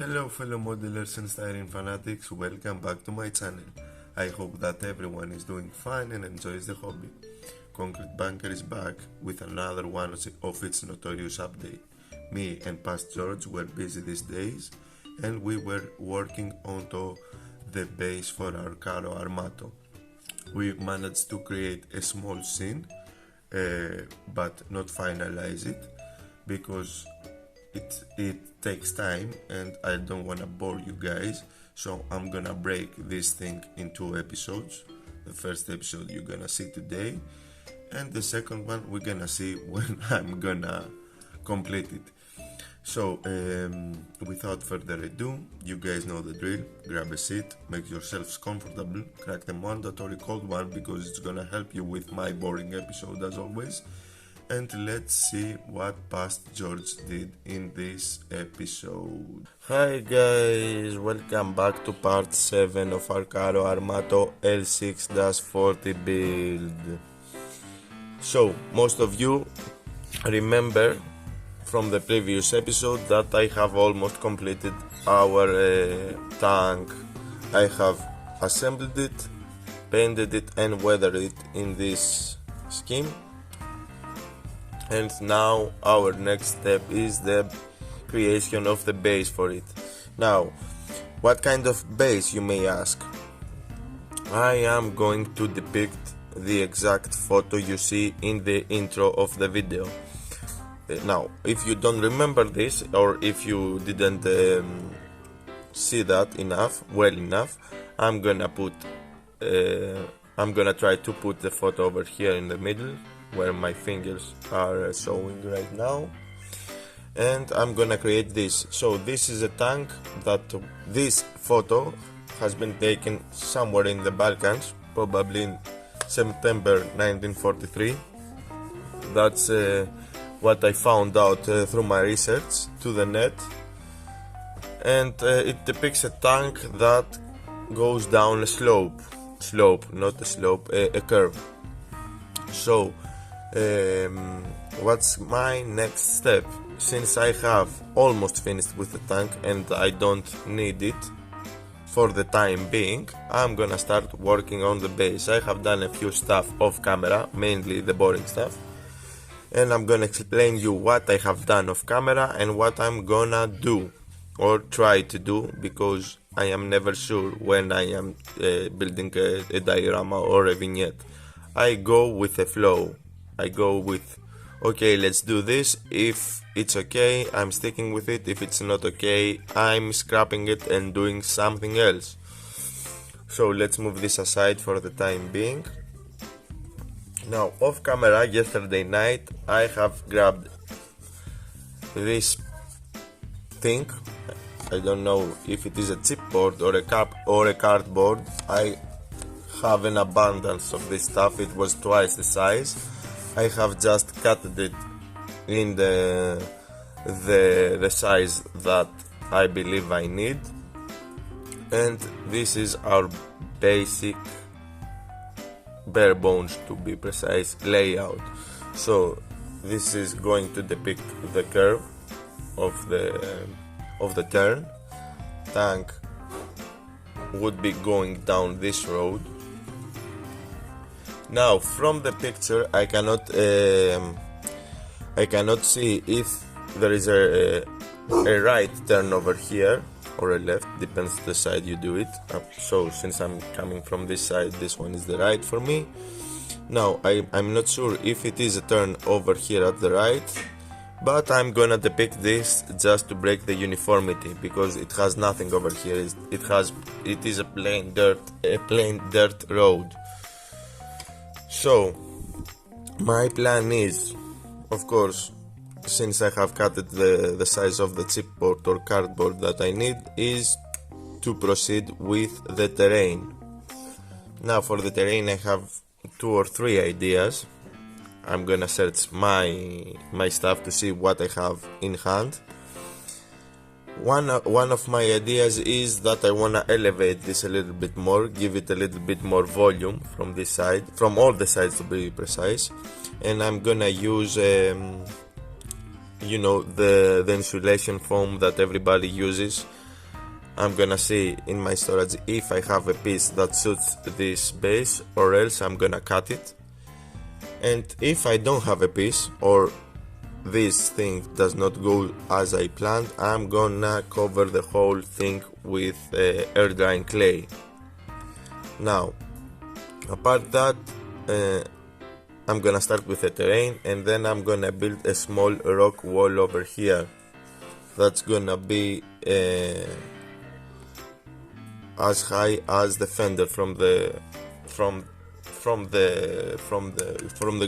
Hello fellow modelers and styling fanatics, welcome back to my channel. I hope that everyone is doing fine and enjoys the hobby. Concrete Bunker is back with another one of its notorious update. Me and Past George were busy these days and we were working onto the base for our Carro Armato. We managed to create a small scene but not finalize it because it takes time and I don't want to bore you guys, so I'm gonna break this thing in 2 episodes. The first episode you're gonna see today and the second one we're gonna see when I'm gonna complete it. So without further ado, you guys know the drill. Grab a seat, make yourselves comfortable, crack the mandatory cold one because it's gonna help you with my boring episode as always. And let's see what Past George did in this episode. Hi guys, welcome back to part 7 of our Carro Armato L6-40 build. So, most of you remember from the previous episode that I have almost completed our tank. I have assembled it, painted it and weathered it in this scheme. And now our next step is the creation of the base for it. Now, what kind of base, you may ask? I am going to depict the exact photo you see in the intro of the video. Now, if you don't remember this, or if you didn't see that well enough, I'm gonna try to put the photo over here in the middle, where my fingers are showing right now, and I'm gonna create this. So this is a tank that this photo has been taken somewhere in the Balkans, probably in September 1943. That's what I found out through my research to the net, and it depicts a tank that goes down a slope, not a slope, a curve. So what's my next step? Since I have almost finished with the tank and I don't need it for the time being, I'm gonna start working on the base. I have done a few stuff off camera, mainly the boring stuff, and I'm gonna explain you what I have done off camera and what I'm gonna do or try to do, because I am never sure when I am building a diorama or a vignette. I go with the flow. I go with, okay, let's do this. If it's okay, I'm sticking with it. If it's not okay, I'm scrapping it and doing something else. So let's move this aside for the time being. Now, off camera, yesterday night, I have grabbed this thing. I don't know if it is a chipboard or a cup or a cardboard. I have an abundance of this stuff. It was twice the size. I have just cut it in the size that I believe I need, and this is our basic, bare bones to be precise, layout. So this is going to depict the curve of the turn. Tank would be going down this road. Now, from the picture, I cannot see if there is a right turn over here or a left, depends the side you do it. So since I'm coming from this side, this one is the right for me. Now, I'm not sure if it is a turn over here at the right, but I'm gonna depict this just to break the uniformity, because it has nothing over here. It is a plain dirt road. So my plan is, of course, since I have cut it the size of the chipboard or cardboard that I need, is to proceed with the terrain. Now for the terrain I have 2 or 3 ideas. I'm gonna search my stuff to see what I have in hand. One of my ideas is that I wanna elevate this a little bit more, give it a little bit more volume from this side, from all the sides to be precise, and I'm gonna use the insulation foam that everybody uses I'm gonna see in my storage if I have a piece that suits this base, or else I'm gonna cut it. And if I don't have a piece, or this thing does not go as I planned, I'm gonna cover the whole thing with air drying clay. Now, apart that, I'm gonna start with the terrain, and then I'm gonna build a small rock wall over here. That's gonna be as high as the fender from the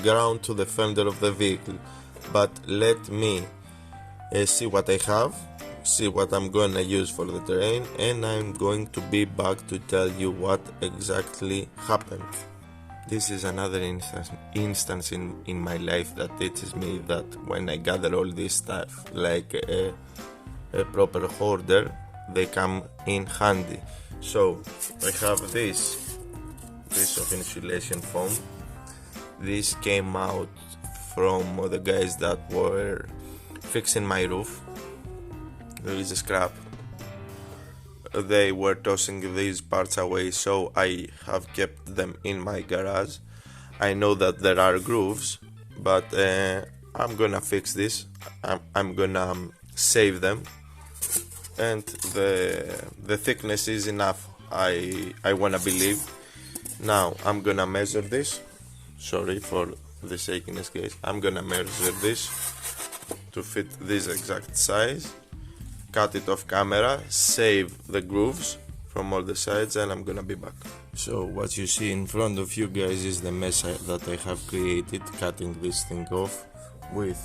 ground to the fender of the vehicle. But let me see what I have, see what I'm gonna use for the terrain, and I'm going to be back to tell you what exactly happened. This is another instance in my life that teaches me that when I gather all this stuff like a proper hoarder, they come in handy. So I have this piece of insulation foam. This came out from the guys that were fixing my roof. There is a scrap. They were tossing these parts away, so I have kept them in my garage. I know that there are grooves, but I'm gonna fix this. I'm gonna save them, and the thickness is enough, I wanna believe. Now I'm gonna measure this. Sorry for the shakiness, guys. I'm gonna measure this to fit this exact size, cut it off camera, save the grooves from all the sides, and I'm gonna be back. So what you see in front of you guys is the mess that I have created, cutting this thing off with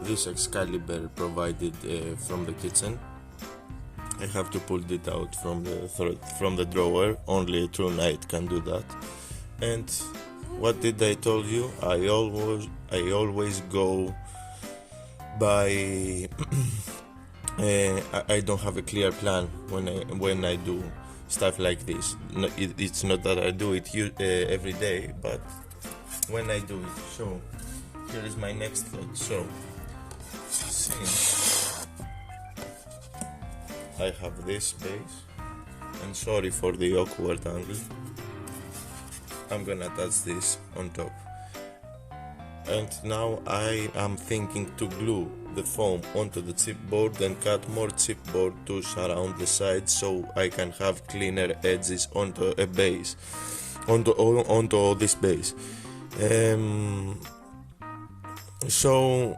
this Excalibur provided from the kitchen. I have to pull it out from the drawer. Only a true knight can do that. And what did I told you? I always go by I don't have a clear plan when I do stuff like this. No, it's not that I do it every day, but when I do it. So here is my next thought. So since I have this base, and sorry for the awkward angle, I'm gonna attach this on top. And now I am thinking to glue the foam onto the chipboard and cut more chipboard to surround the sides, so I can have cleaner edges onto a base, onto this base. So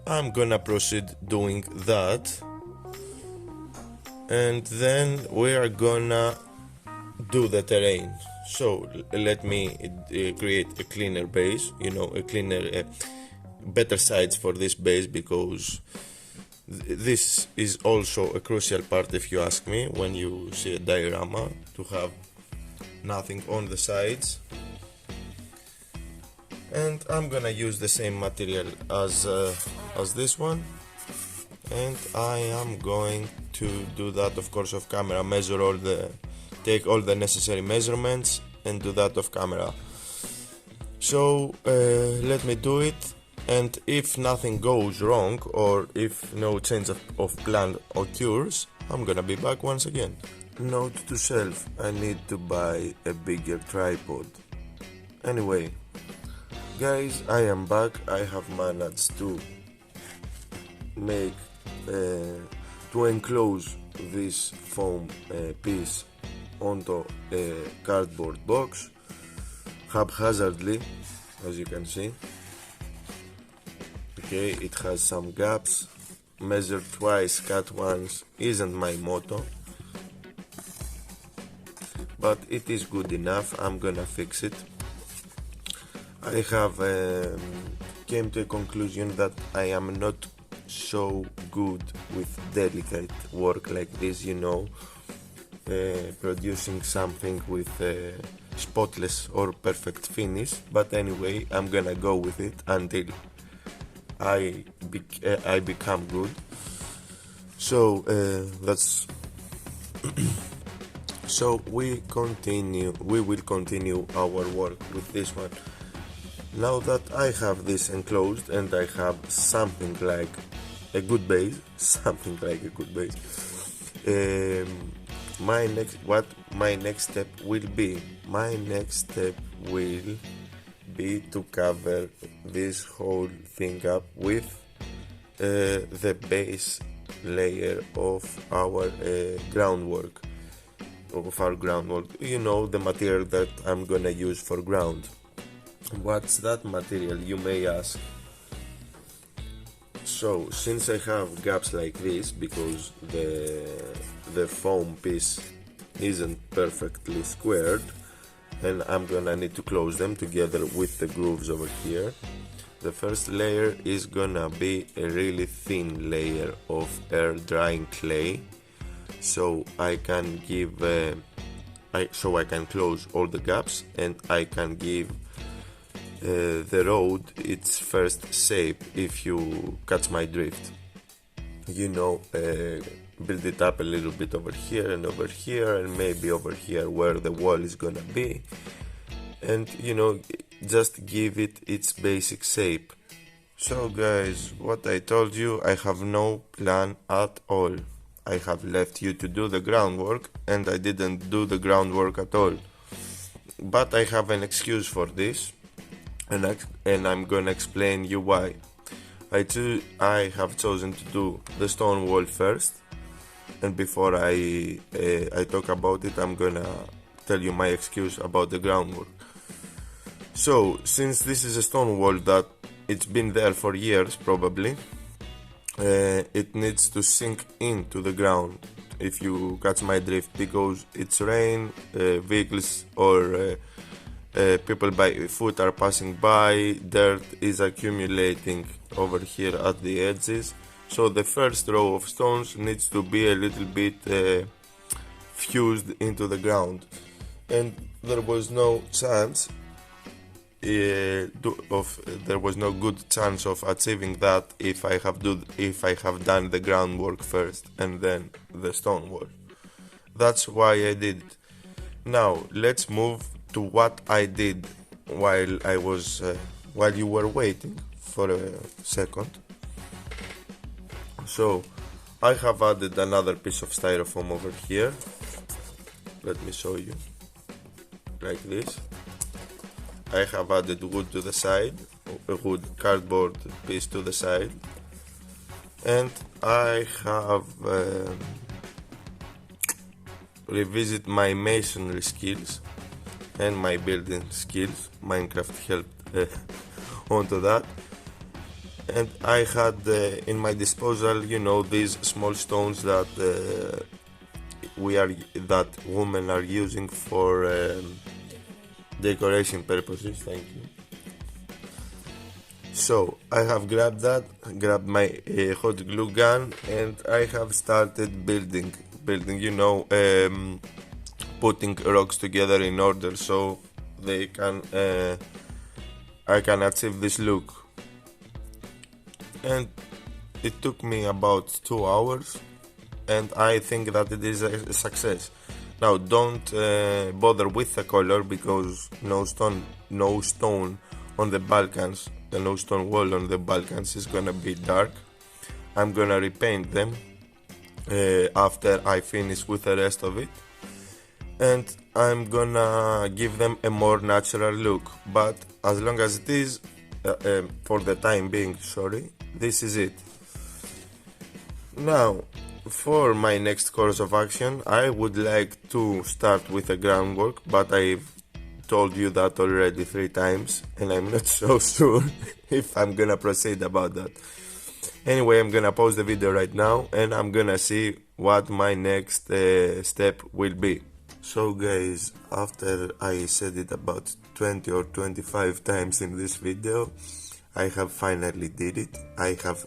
I'm gonna proceed doing that, and then we are gonna do the terrain. So let me create a cleaner base, a cleaner, better sides for this base, because this is also a crucial part, if you ask me, when you see a diorama, to have nothing on the sides. And I'm gonna use the same material as this one, and I am going to do that, of course, off camera, take all the necessary measurements and do that off camera. So let me do it, and if nothing goes wrong, or if no change of plan occurs, I'm gonna be back once again. Note to self: I need to buy a bigger tripod. Anyway, guys, I am back. I have managed to make to enclose this foam piece onto a cardboard box haphazardly, as you can see. Okay, it has some gaps. Measure twice, cut once isn't my motto, but it is good enough. I'm gonna fix it. I have came to a conclusion that I am not so good with delicate work like this, producing something with spotless or perfect finish. But anyway, I'm gonna go with it until I become good. So that's so we will continue our work with this one. Now that I have this enclosed and I have something like a good base, something like a good base. My next step will be. My next step will be to cover this whole thing up with the base layer of our groundwork. You know, the material that I'm gonna use for ground. What's that material, you may ask? So, since I have gaps like this, because the foam piece isn't perfectly squared, and I'm gonna need to close them together with the grooves over here, the first layer is gonna be a really thin layer of air drying clay, so I can give so I can close all the gaps, and I can give the road its first shape, if you catch my drift. You know, build it up a little bit over here, and maybe over here where the wall is gonna be, and you know, just give it its basic shape. So guys, what I told you, I have no plan at all. I have left you to do the groundwork, and I didn't do the groundwork at all. But I have an excuse for this, and I'm gonna explain you why. I have chosen to do the stone wall first, and before I talk about it, I'm gonna tell you my excuse about the groundwork. So, since this is a stone wall that it's been there for years probably, it needs to sink into the ground, if you catch my drift, because it's rain, vehicles or people by foot are passing by, dirt is accumulating over here at the edges, so the first row of stones needs to be a little bit fused into the ground, and there was no chance there was no good chance of achieving that if I have done the groundwork first and then the stone wall. That's why I did it. Now let's move to what I did while you were waiting for a second. So I have added another piece of styrofoam over here. Let me show you, like this. I have added wood to the side, a wood cardboard piece to the side, and I have revisited my masonry skills and my building skills. Minecraft helped onto that, and I had in my disposal, you know, these small stones that women are using for decoration purposes. Thank you. So I have grabbed my hot glue gun, and I have started building, you know, putting rocks together in order so they can I can achieve this look. And it took me about 2 hours, and I think that it is a success. Now don't bother with the color, because no stone on the Balkans, the no stone wall on the Balkans is gonna be dark. I'm gonna repaint them after I finish with the rest of it, and I'm gonna give them a more natural look. But as long as it is, for the time being, this is it. Now, for my next course of action, I would like to start with the groundwork, but I've told you that already 3 times, and I'm not so sure if I'm gonna proceed about that. Anyway, I'm gonna pause the video right now, and I'm gonna see what my next step will be. So guys, after I said it about 20 or 25 times in this video, I have finally did it. I have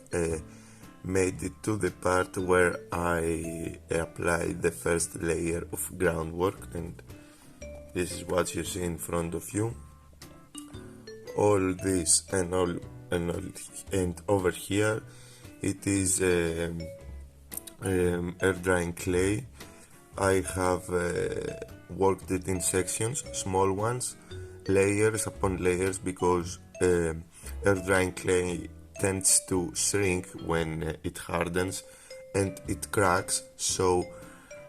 made it to the part where I applied the first layer of groundwork, and this is what you see in front of you. All this and over here, it is air drying clay. I have worked it in sections, small ones, layers upon layers, because air drying clay tends to shrink when it hardens and it cracks, so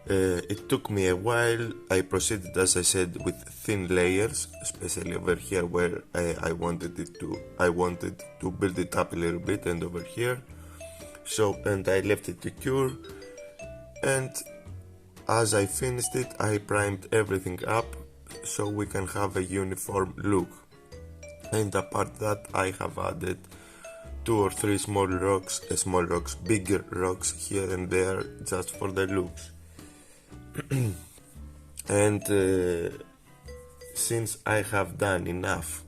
it took me a while. I proceeded, as I said, with thin layers, especially over here where I wanted to build it up a little bit, and over here. So, and I left it to cure, and as I finished it, I primed everything up so we can have a uniform look. And apart that, I have added 2 or 3 bigger rocks here and there, just for the looks. And since I have done enough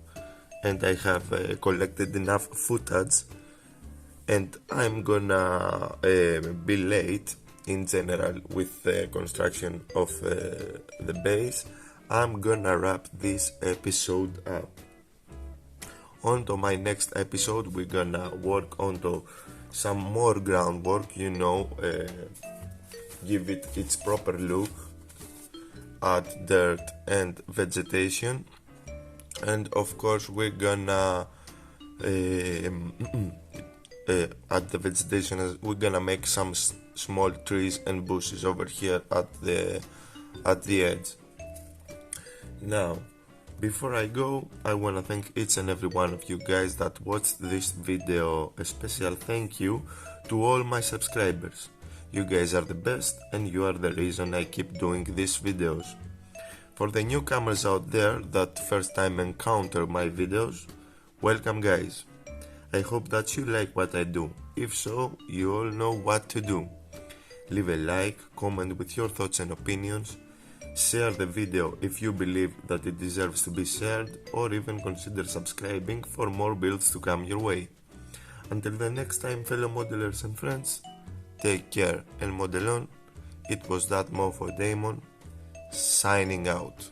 and I have collected enough footage, and I'm gonna be late in general with the construction of the base, I'm gonna wrap this episode up. On to my next episode, we're gonna work onto some more groundwork, give it its proper look, add dirt and vegetation, and of course we're gonna add the vegetation. We're gonna make some small trees and bushes over here at the edge. Now, before I go, I wanna thank each and every one of you guys that watched this video. A special thank you to all my subscribers. You guys are the best, and you are the reason I keep doing these videos. For the newcomers out there that first time encounter my videos, welcome guys. I hope that you like what I do. If so, you all know what to do. Leave a like, comment with your thoughts and opinions, share the video if you believe that it deserves to be shared, or even consider subscribing for more builds to come your way. Until the next time, fellow modelers and friends, take care and model on. It was that mofo Damon, signing out.